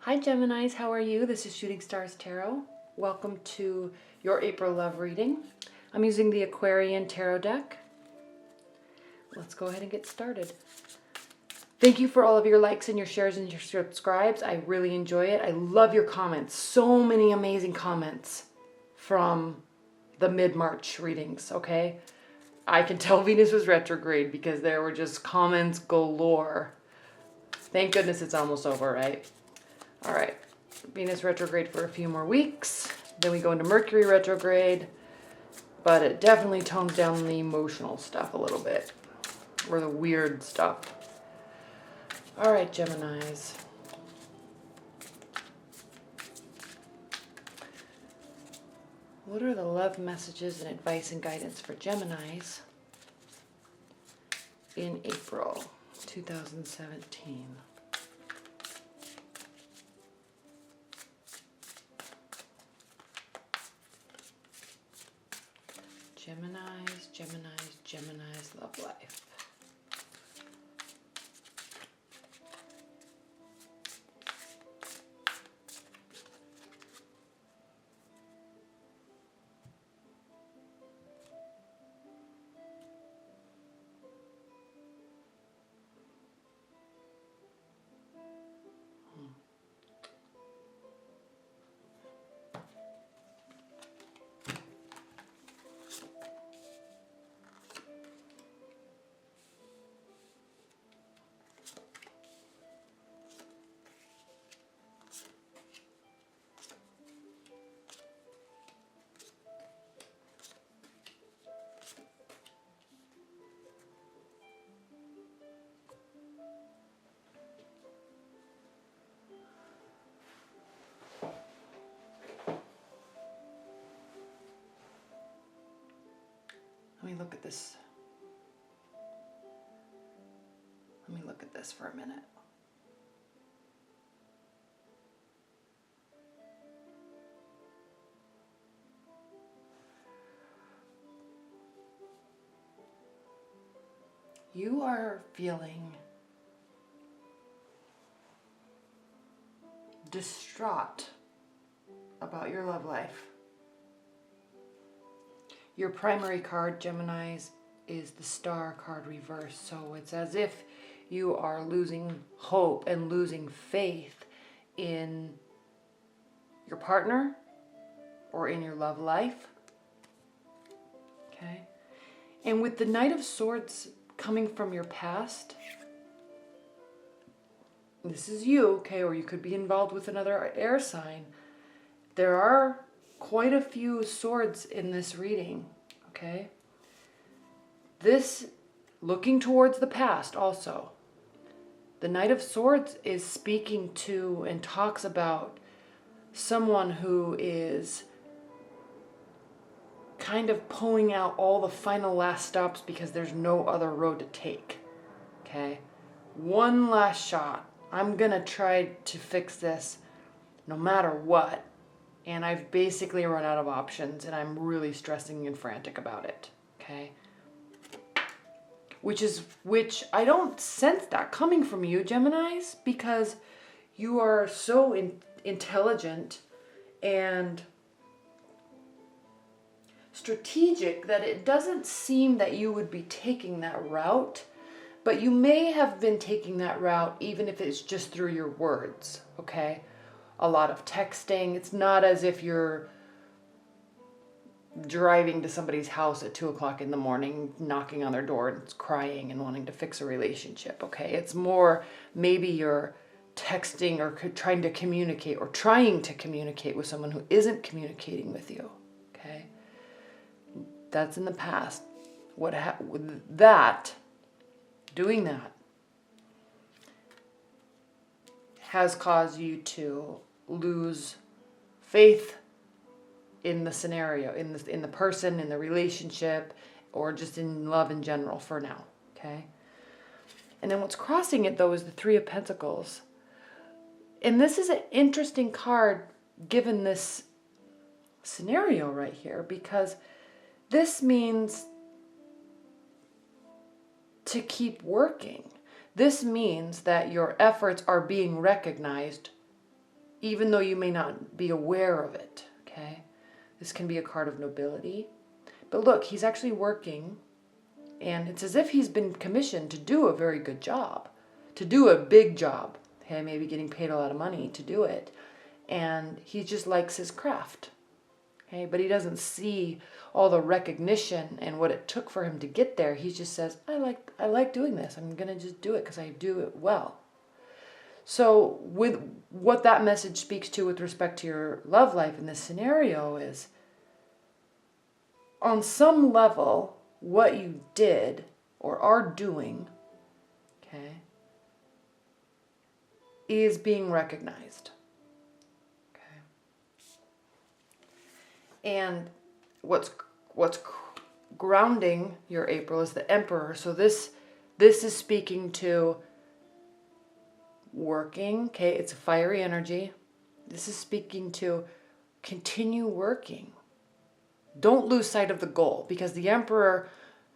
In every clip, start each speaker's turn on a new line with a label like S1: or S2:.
S1: Hi Geminis, how are you? This is Shooting Stars Tarot. Welcome to your April love reading. I'm using the Aquarian Tarot deck. Let's go ahead and get started. Thank you for all of your likes and your shares and your subscribes. I really enjoy it. I love your comments. So many amazing comments from the mid-March readings, okay? I can tell Venus was retrograde because there were just comments galore. Thank goodness it's almost over, right? All right, Venus retrograde for a few more weeks. Then we go into Mercury retrograde, but it definitely tones down the emotional stuff a little bit, or the weird stuff. All right, Geminis. What are the love messages and advice and guidance for Geminis in April 2017? Gemini's love life. Let me look at this. Let me look at this for a minute. You are feeling distraught about your love life. Your primary card, Geminis, is the Star card reversed. So it's as if you are losing hope and losing faith in your partner or in your love life. Okay? And with the Knight of Swords coming from your past, this is you, okay, or you could be involved with another air sign. There are quite a few swords in this reading, okay? This, looking towards the past also. The Knight of Swords is speaking to and talks about someone who is kind of pulling out all the final last stops because there's no other road to take, okay? One last shot. I'm gonna try to fix this no matter what. And I've basically run out of options and I'm really stressing and frantic about it, okay? Which I don't sense that coming from you, Geminis, because you are so intelligent and strategic that it doesn't seem that you would be taking that route, but you may have been taking that route even if it's just through your words, okay? A lot of texting. It's not as if you're driving to somebody's house at 2 o'clock in the morning, knocking on their door and crying and wanting to fix a relationship, okay? It's more maybe you're texting or trying to communicate with someone who isn't communicating with you, okay? That's in the past. Doing that has caused you to lose faith in the scenario, in the person, in the relationship, or just in love in general for now, okay? And then what's crossing it, though, is the Three of Pentacles. And this is an interesting card given this scenario right here, because this means to keep working. This means that your efforts are being recognized even though you may not be aware of it, okay? This can be a card of nobility. But look, he's actually working, and it's as if he's been commissioned to do a very good job, to do a big job, okay? Maybe getting paid a lot of money to do it. And he just likes his craft, okay? But he doesn't see all the recognition and what it took for him to get there. He just says, I like doing this. I'm going to just do it because I do it well. So with what that message speaks to with respect to your love life in this scenario is, on some level, what you did or are doing, okay, is being recognized. Okay. And what's grounding your April is the Emperor. So this is speaking to working, okay? It's a fiery energy. This is speaking to continue working. Don't lose sight of the goal, because the Emperor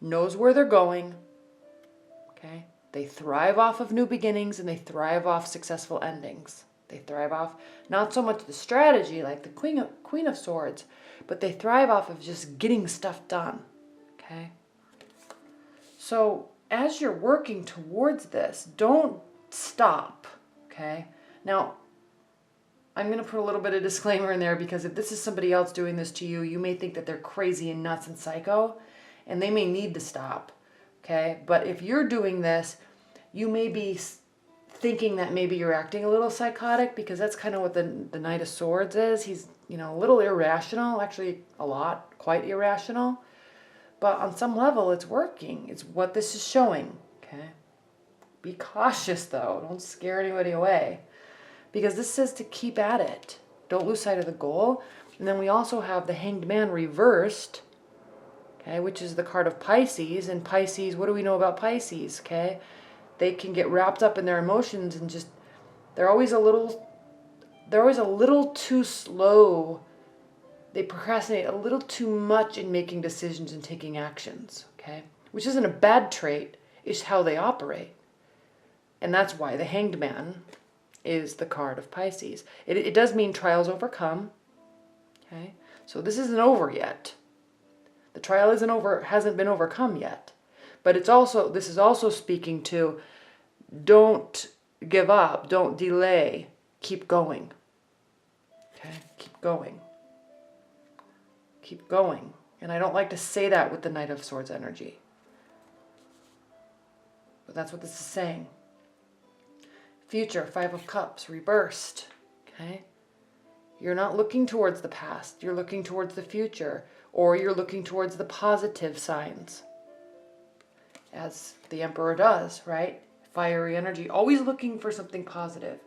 S1: knows where they're going, okay? They thrive off of new beginnings, and they thrive off successful endings. They thrive off not so much the strategy like the Queen of Swords, but they thrive off of just getting stuff done, okay? So as you're working towards this, don't stop, okay? Now, I'm going to put a little bit of disclaimer in there, because if this is somebody else doing this to you, you may think that they're crazy and nuts and psycho, and they may need to stop, okay? But if you're doing this, you may be thinking that maybe you're acting a little psychotic, because that's kind of what the Knight of Swords is. He's, a little irrational, actually quite irrational. But on some level, it's working. It's what this is showing, okay? Be cautious, though. Don't scare anybody away, because this says to keep at it. Don't lose sight of the goal. And then we also have the Hanged Man reversed, okay, which is the card of Pisces. And Pisces, what do we know about Pisces, okay? They can get wrapped up in their emotions and just, they're always a little too slow. They procrastinate a little too much in making decisions and taking actions, okay? Which isn't a bad trait, it's how they operate. And that's why the Hanged Man is the card of Pisces. It does mean trials overcome, okay? So this isn't over yet. The trial hasn't been overcome yet. But this is also speaking to, don't give up, don't delay, keep going. Okay, keep going. Keep going. And I don't like to say that with the Knight of Swords energy, but that's what this is saying. Future, Five of Cups, reversed. Okay? You're not looking towards the past. You're looking towards the future, or you're looking towards the positive signs, as the Emperor does, right? Fiery energy, always looking for something positive.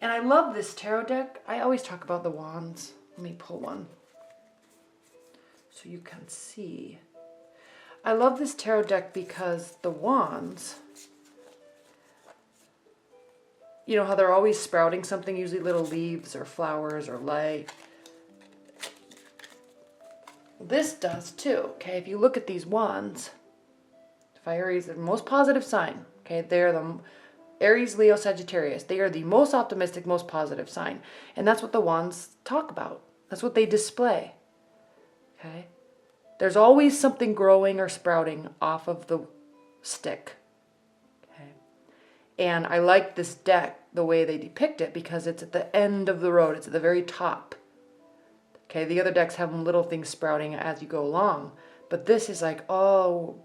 S1: And I love this tarot deck. I always talk about the wands. Let me pull one so you can see. I love this tarot deck because the wands, you know how they're always sprouting something, usually little leaves or flowers or light. This does too, okay? If you look at these wands, fire is the most positive sign, okay? They're the Aries, Leo, Sagittarius. They are the most optimistic, most positive sign. And that's what the wands talk about. That's what they display, okay? There's always something growing or sprouting off of the stick, okay? And I like this deck, the way they depict it, because it's at the end of the road. It's at the very top. Okay, the other decks have little things sprouting as you go along. But this is like, oh,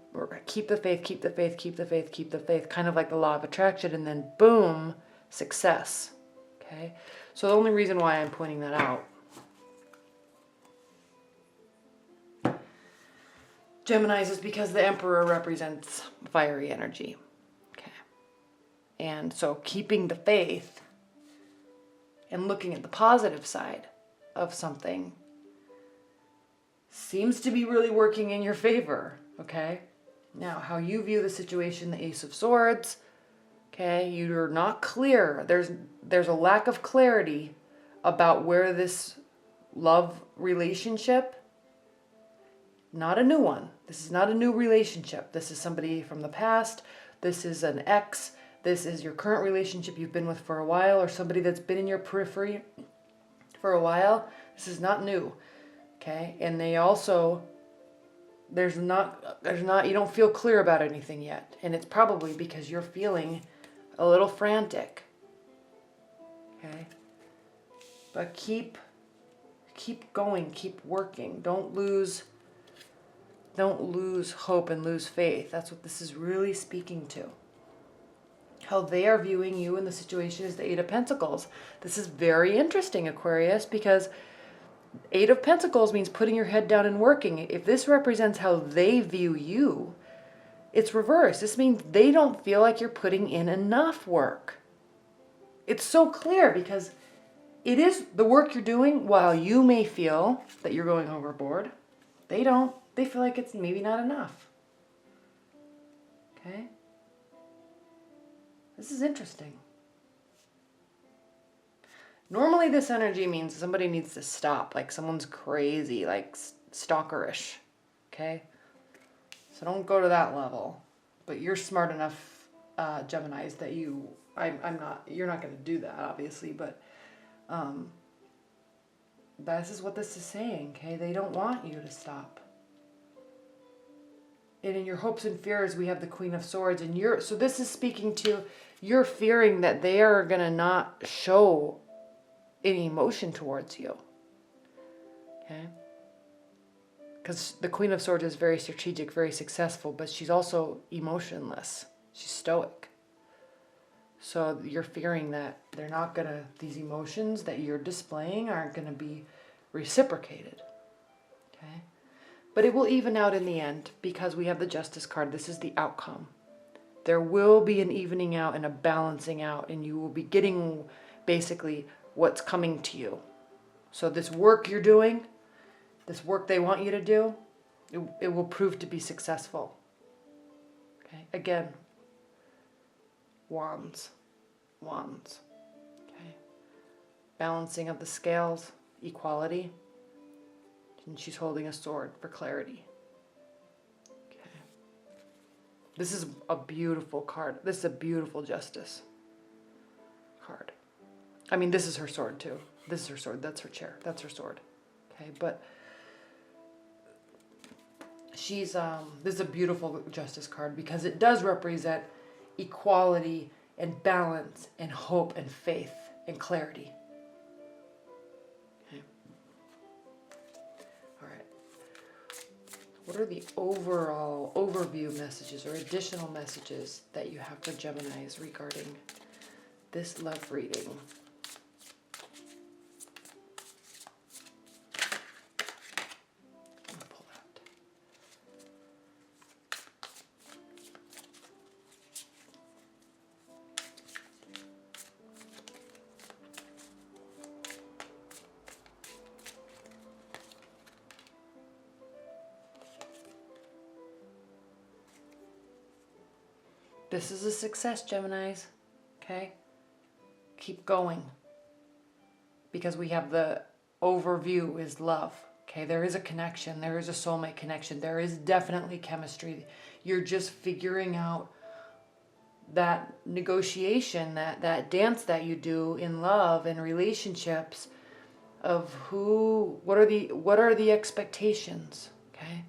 S1: keep the faith, keep the faith, keep the faith, keep the faith. Kind of like the law of attraction, and then boom, success. Okay, so the only reason why I'm pointing that out. Geminis is because the Emperor represents fiery energy. Okay, and so keeping the faith and looking at the positive side of something seems to be really working in your favor, okay? Now, how you view the situation, the Ace of Swords, okay, you're not clear. There's a lack of clarity about where this love relationship, not a new one. This is not a new relationship. This is somebody from the past. This is an ex. This is your current relationship you've been with for a while, or somebody that's been in your periphery for a while. This is not new, okay? And they also, there's not, you don't feel clear about anything yet. And it's probably because you're feeling a little frantic, okay? But keep going, keep working. Don't lose hope and lose faith. That's what this is really speaking to. How they are viewing you in the situation is the Eight of Pentacles. This is very interesting, Aquarius, because Eight of Pentacles means putting your head down and working. If this represents how they view you, it's reversed. This means they don't feel like you're putting in enough work. It's so clear because it is the work you're doing. While you may feel that you're going overboard, they don't. They feel like it's maybe not enough. Okay? This is interesting. Normally this energy means somebody needs to stop, like someone's crazy, like stalkerish, okay? So don't go to that level. But you're smart enough, Geminis, that I'm not, you're not going to do that, obviously, but this is what this is saying, okay? They don't want you to stop. And in your hopes and fears, we have the Queen of Swords, and so this is speaking to you're fearing that they are going to not show any emotion towards you. Okay? Because the Queen of Swords is very strategic, very successful, but she's also emotionless. She's stoic. So you're fearing that they're not going to, these emotions that you're displaying aren't going to be reciprocated. Okay? But it will even out in the end because we have the Justice card. This is the outcome. There will be an evening out and a balancing out, and you will be getting basically what's coming to you. So this work you're doing, this work they want you to do, it will prove to be successful. Okay? Again, wands. Okay? Balancing of the scales, equality. And she's holding a sword for clarity. Okay. This is a beautiful card. This is a beautiful Justice card. I mean, this is her sword too. This is her sword. That's her chair. That's her sword. Okay, but she's this is a beautiful Justice card because it does represent equality and balance and hope and faith and clarity. What are the overall overview messages or additional messages that you have for Geminis regarding this love reading? I'm going to pull that. This is a success, Geminis, okay? Keep going. Because we have the overview is love, okay? There is a connection. There is a soulmate connection. There is definitely chemistry. You're just figuring out that negotiation, that dance that you do in love and relationships of what are the expectations, okay?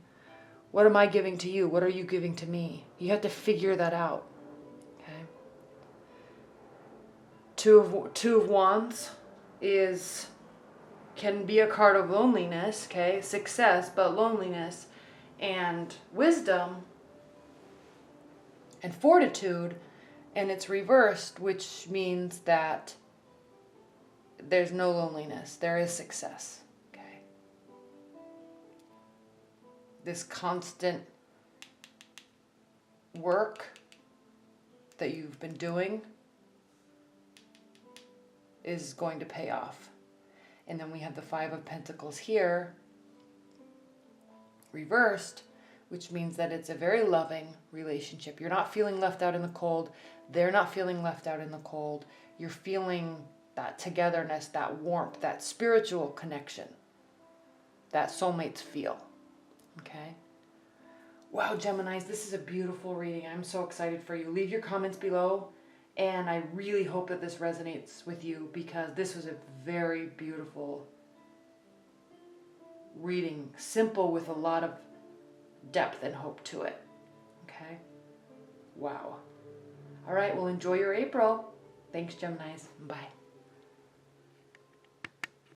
S1: What am I giving to you? What are you giving to me? You have to figure that out. Okay. Two of Wands can be a card of loneliness, okay? Success, but loneliness, and wisdom and fortitude, and it's reversed, which means that there's no loneliness. There is success. This constant work that you've been doing is going to pay off. And then we have the Five of Pentacles here, reversed, which means that it's a very loving relationship. You're not feeling left out in the cold. They're not feeling left out in the cold. You're feeling that togetherness, that warmth, that spiritual connection that soulmates feel. Okay. Wow, Geminis, this is a beautiful reading. I'm so excited for you. Leave your comments below And I really hope that this resonates with you, because this was a very beautiful reading. Simple with a lot of depth and hope to it. Okay? Wow. All right, well, enjoy your April. Thanks, Geminis. Bye.